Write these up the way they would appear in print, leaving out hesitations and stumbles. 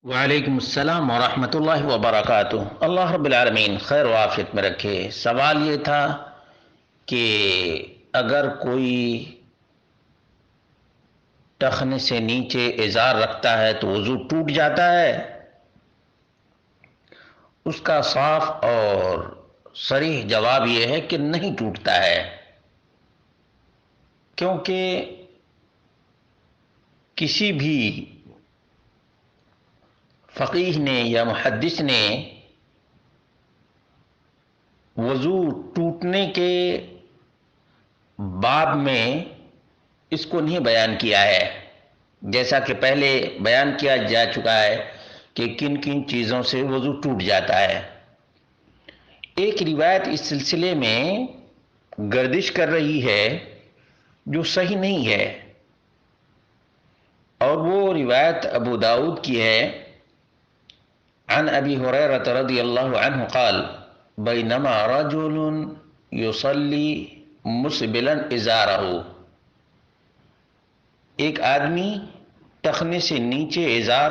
وعلیکم السلام ورحمۃ اللہ وبرکاتہ۔ اللہ رب العالمین خیر و عافیت میں رکھے۔ سوال یہ تھا کہ اگر کوئی ٹخنے سے نیچے ازار رکھتا ہے تو وضو ٹوٹ جاتا ہے؟ اس کا صاف اور صریح جواب یہ ہے کہ نہیں ٹوٹتا ہے، کیونکہ کسی بھی فقیہ نے یا محدث نے وضو ٹوٹنے کے باب میں اس کو نہیں بیان کیا ہے، جیسا کہ پہلے بیان کیا جا چکا ہے کہ کن کن چیزوں سے وضو ٹوٹ جاتا ہے۔ ایک روایت اس سلسلے میں گردش کر رہی ہے جو صحیح نہیں ہے، اور وہ روایت ابو داؤد کی ہے۔ عن ابی ہریرہ رضی اللہ عنہ قال بینما رجل یصلی مسبلا ازارہ، ایک آدمی ٹخنے سے نیچے ازار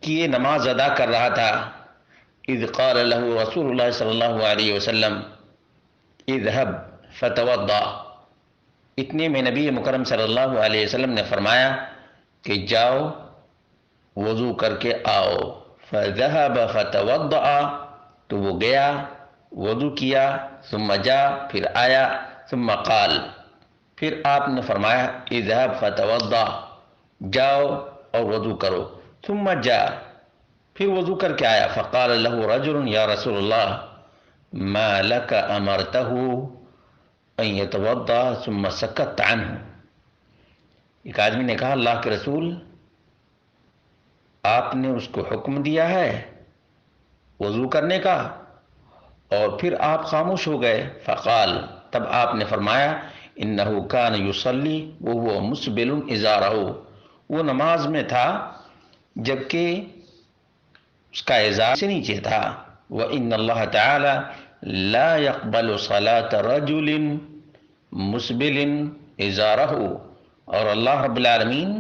کیے نماز ادا کر رہا تھا۔ اذ قال له رسول اللہ صلی اللہ علیہ وسلم اذهب فتوضا، اتنے میں نبی مکرم صلی اللہ علیہ وسلم نے فرمایا کہ جاؤ وضو کر کے آؤ۔ فذهب فتوضا، تو وہ گیا وضو کیا، ثم جاء، پھر آیا، ثم قال، پھر آپ نے فرمایا اذهب فتوضا، جاؤ اور وضو کرو، ثم جاء، پھر وضو کر کے آیا، فقال له رجل یا رسول اللہ ما لك امرته ان يتوضا ثم سكت عنه، ایک آدمی نے کہا اللہ کے رسول آپ نے اس کو حکم دیا ہے وضو کرنے کا اور پھر آپ خاموش ہو گئے۔ فقال، تب آپ نے فرمایا انه كان يصلي وهو مسبل ازارہ، وہ نماز میں تھا جبکہ اس کا ازار سے نیچے تھا۔ وَإِنَّ اللَّهَ تَعَالَى لَا يَقْبَلُ صَلَاةَ رَجُلٍ مُسْبِلٍ ازارہ، اور اللہ رب العالمین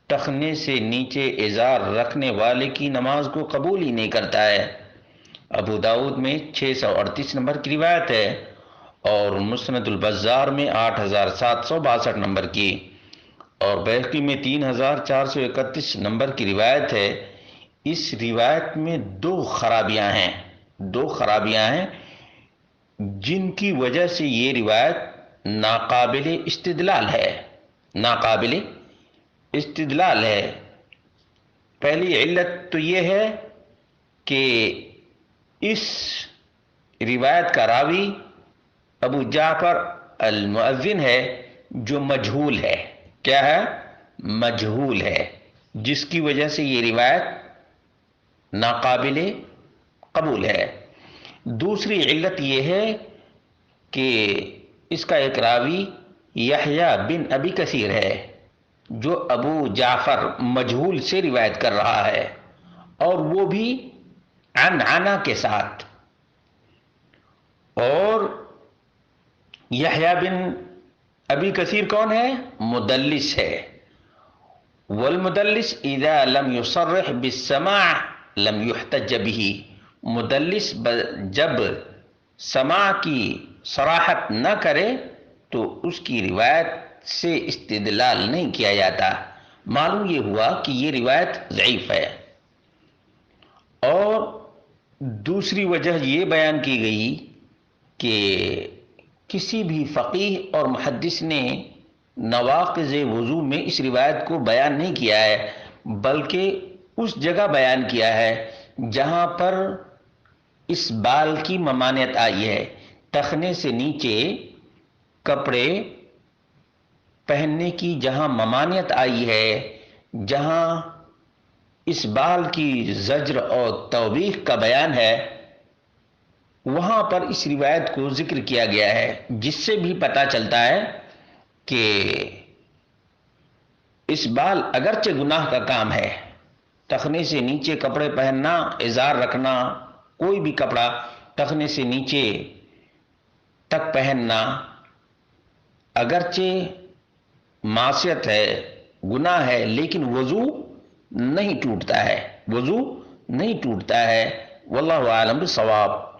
ٹخنے سے نیچے ازار رکھنے والے کی نماز کو قبول ہی نہیں کرتا ہے۔ ابو داؤد میں 638 نمبر کی روایت ہے، اور مسند البزار میں 8762 نمبر کی، اور بیہقی میں 3431 نمبر کی روایت ہے۔ اس روایت میں دو خرابیاں ہیں جن کی وجہ سے یہ روایت ناقابل استدلال ہے۔ پہلی علت تو یہ ہے کہ اس روایت کا راوی ابو جعفر المؤذن ہے جو مجہول ہے۔ کیا ہے؟ مجہول ہے، جس کی وجہ سے یہ روایت ناقابل قبول ہے۔ دوسری علت یہ ہے کہ اس کا ایک راوی یحییٰ بن ابی کثیر ہے جو ابو جعفر مجہول سے روایت کر رہا ہے، اور وہ بھی عنعنہ کے ساتھ، اور یحییٰ بن ابی کثیر کون ہے؟ مدلس ہے، والمدلس اذا لم يصرح بالسماع لم يحتج به، مدلس جب سماع کی صراحت نہ کرے تو اس کی روایت سے استدلال نہیں کیا جاتا۔ معلوم یہ ہوا کہ یہ روایت ضعیف ہے۔ اور دوسری وجہ یہ بیان کی گئی کہ کسی بھی فقیہ اور محدث نے نواقض وضو میں اس روایت کو بیان نہیں کیا ہے، بلکہ اس جگہ بیان کیا ہے جہاں پر اس بال کی ممانعت آئی ہے۔ ٹخنے سے نیچے کپڑے پہننے کی جہاں ممانعت آئی ہے، جہاں اس بال کی زجر اور توبیخ کا بیان ہے، وہاں پر اس روایت کو ذکر کیا گیا ہے، جس سے بھی پتہ چلتا ہے کہ اس بال اگرچہ گناہ کا کام ہے، ٹخنے سے نیچے کپڑے پہننا، ازار رکھنا، کوئی بھی کپڑا ٹخنے سے نیچے تک پہننا اگرچہ معصیت ہے، گناہ ہے، لیکن وضو نہیں ٹوٹتا ہے، وضو نہیں ٹوٹتا ہے۔ واللہ عالم بالصواب۔